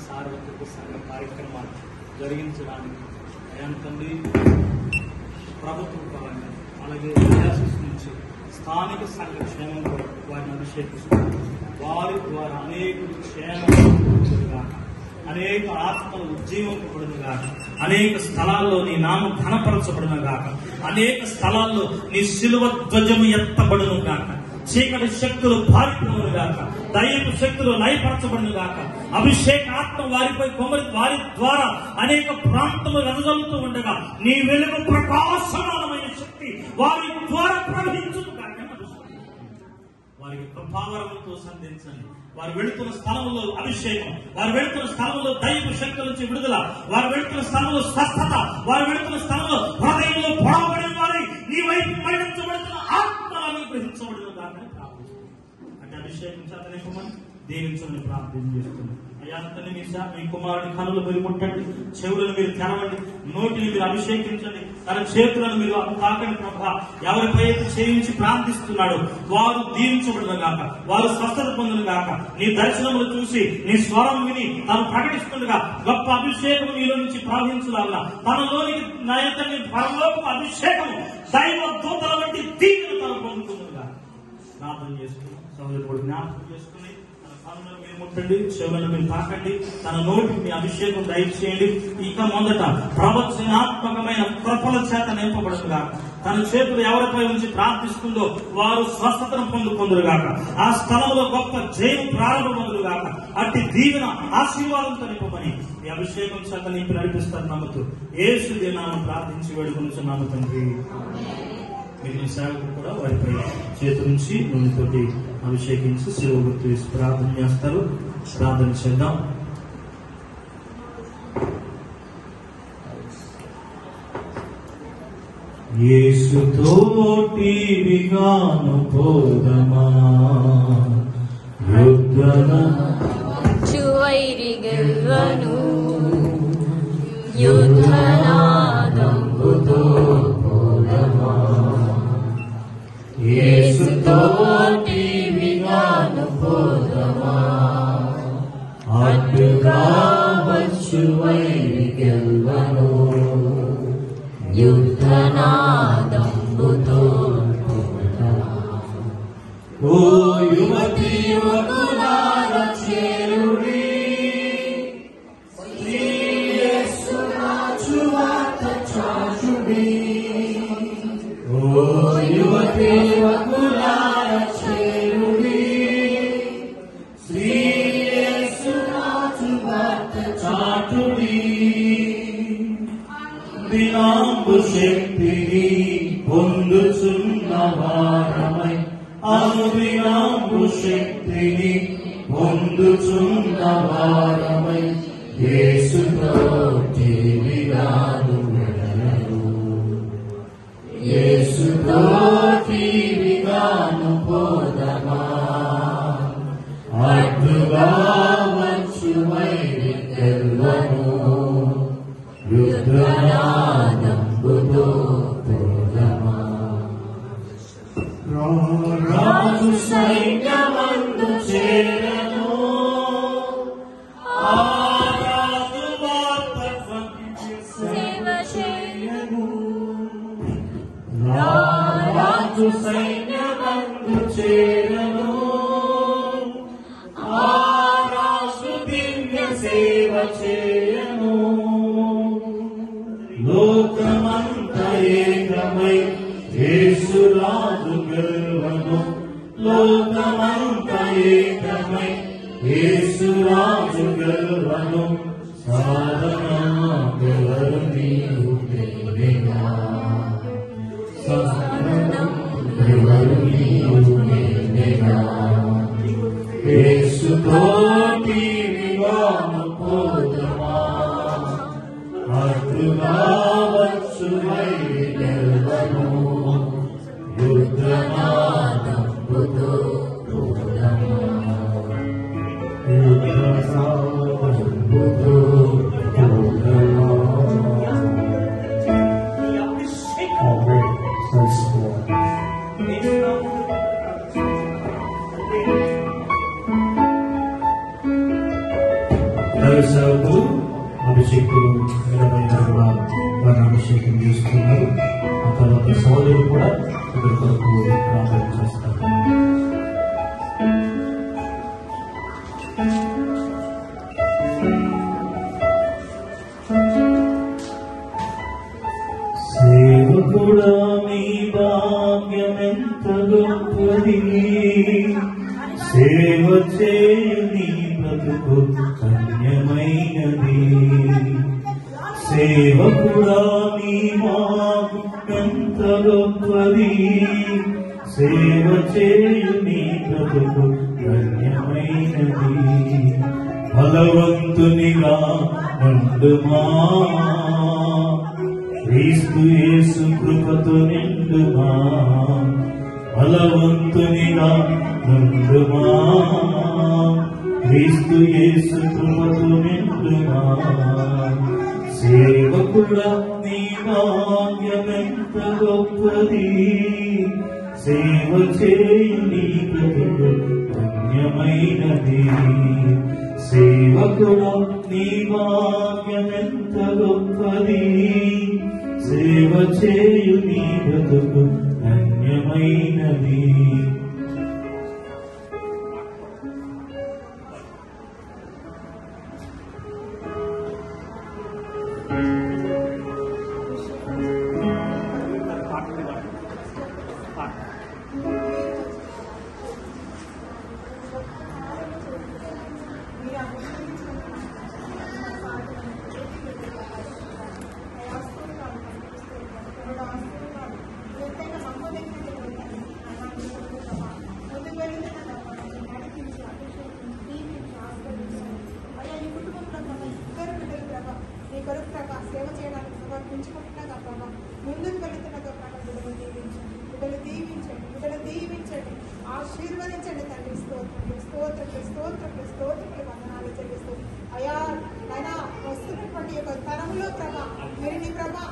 సార్వత్రిక సంఘ కార్యక్రమాలు జరిగించడానికి తండ్రి ప్రభుత్వ పరంగా అలాగే డయాసిస్ నుంచి స్థానిక సంఘ క్షేమం కొరకు వారిని అభిషేకిస్తున్నారు. వారి ద్వారా అనేకులు క్షేమగా, అనేక ఆత్మలు ఉజ్జీవింపబడును గాక, అనేక స్థలాల్లో నీ నామం ఘనపరచబడును గాక, అనేక స్థలాల్లో నీ శిలువ ధ్వజము ఎత్తబడును గాక, చీకటి శక్తులు పారిపోను గాక, దైవ శక్తులు లయపరచబడును గాక, అభిషేకాత్మ వారిపై కొమ్మరి వారి ద్వారా అనేక ప్రాంతములు వెదజల్లుతూ ఉండగా నీ వెలుగు ప్రకాశమానమైన శక్తి వారి ద్వారా ప్రవహించును గాక. వారికి కృపావరముతో సంధించండి. వారు వెళుతున్న స్థలంలో అభిషేకం, వారు వెళుతున్న స్థలంలో దైవ శక్తుల నుంచి విడుదల, వారు వెళుతున్న స్థలంలో స్వస్థత, వారు వెళుతున్న స్థలంలో హృదయంలో పొడవబడిన వారి నీ వైపు మరణించబడుతున్న ఆత్మలను గ్రహించబడిన దాన్ని ప్రార్థిస్తున్నాం. అంటే అభిషేకం చేత నింపమని దీవించమని ప్రార్థన చేస్తున్నాం. అయ్యా తండ్రి, మీ కుమారుని కనులు మీరు ముట్టండి, చెవులను మీరు తెరవండి, నోటిని మీరు అభిషేకించండి, తన చేతులను మీరు తాకండి ప్రభా. ఎవరిపై అయితే చేయించి ప్రార్థిస్తున్నాడో వారు దీవించబడును గాక, వారు స్వస్థత పొందును గాక. నీ దర్శనములు చూసి నీ స్వరం విని తాను ప్రకటిస్తుండగా గొప్ప అభిషేకం నీలో నుంచి ప్రవహించులాగా తనలోనికి నైతన్ని పరలోకపు అభిషేకము దైవ దూతల వంటి దీవెన తను పొందుతుండగా ప్రార్థన చేసుకున్నాం. సహోదరుడు జ్ఞాపకం చేసుకుని కన్నులను మీరు ముట్టండి, చెవులను మీరు తాకండి, తన నోటికి మీ అభిషేకం దయచేయండి. ఇక మొదట ప్రవచనాత్మకమైన కృపల చేత నింపబడునుగా. తన చేతులు ఎవరిపై ఉంచి ప్రార్థిస్తుందో వారు స్వస్థతను పొందుకుందురుగాక. ఆ స్థలంలో గొప్ప జయం ప్రారంభమవుదురుగాక. అట్టి దీవెన ఆశీర్వాదంతో నింపమని ఈ అభిషేకం చేత నింపి నడిపిస్తారు నమ్ముతూ యేసు నామమున ప్రార్థించి వేడుకొనుచున్నాము తండ్రి. మిగిలిన సేవకులు కూడా వారిపై చేతులుంచి నూనెతోటి అభిషేకించి శిలువ గుర్తు వేసి ప్రార్థన చేస్తారు. ప్రార్థన చేద్దాం. యేసుతోటి విగాను పోదమా యుద్ధన చువైరి గెల్వను యుద్ధనాదంబుతో పోదమా. యేసుతోటి విగాను పోదమా అడ్డుగా వచ్చు వైరి గెల్వను యుద్ధనాదంబుతో పోదమా. ఓ యువతి యువకులారా చేరుడి, యేసు రాజు వార్త చాటుడి. ఓ యువతి యువకులారా చేరుడి, యేసు రాజు వార్త చాటుడి. దినాంబు శక్తిని పొందుచున్న వారమై, అనుదినాంబు శక్తిని పొందుచున్న వారమై యేసుతోటి విగాను వెడలను. యేసుతోటి విగాను పోదమా అడ్డుగా వచ్చు వైరి గెల్వను యుద్ధనాదంబుతో పోదమా. రాజు సైన్యమందు చేరను, ఆ రాజు వార్త సేవ చేయను. రాజు సైన్యమందు చేరను, ఆ రాజు దివ్య సేవ చేయను. లోకమంత ఏకమై యేసు రాజు గెలువను. లోకమంత ఏకమై యేసు రాజు గెలువను. సాధన గెలరు నీవు నేనేగా, సాధనం గెలరు నీవు నేనేగా. యేసుతోటి విగాను పోదమా అడ్డుగా వచ్చు వైరి గెల్వను యుద్ధనాదంబుతో పోదమా. యుద్ధనాదంబుతో పోదమా. దైవసేవకులు అభిషేకులు నిలబడిన కూడా వారిని అభిషేకం చేస్తున్నారు. ఆ తర్వాత సోదరులు కూడా ఇద్దరు కొరకు ప్రార్థన చేస్తారు. సేవకుడా మీ భాగ్యమెంత గొప్పది, సేవ చేయు నీ బ్రతుకు ధన్యమైనది. సేవకుడా మీ భాగ్యమెంత గొప్పది, సేవ చేయు నీ బ్రతుకు ధన్యమైనది. బలవంతునిగా నుండుమా, క్రీస్తు యేసు కృపతో నిండుమా. బలవంతునిగా నుండుమా, క్రీస్తు యేసు కృపతో నిండుమా. సేవకుడా నీ భాగ్యమెంత గొప్పది, సేవ చేయు నీ బ్రతుకు ధన్యమైనది. సేవకుడా నీ భాగ్యమెంత గొప్పది, సేవ చేయు నీ బ్రతుకు ధన్యమైనది. సేవ చేయడానికి సమర్పించుకుంటున్నాగా ప్రభా, ముందుకు వెళుతున్నగా ప్రభా, బిడ్డలు దీవించండి, ఆశీర్వదించండి తండ్రి. స్తోత్రములు వందనాలు చెల్లిస్తూ అయా నాయనా వస్తున్నటువంటి యొక్క తరంలో ప్రభా, మీరు నీ ప్రభా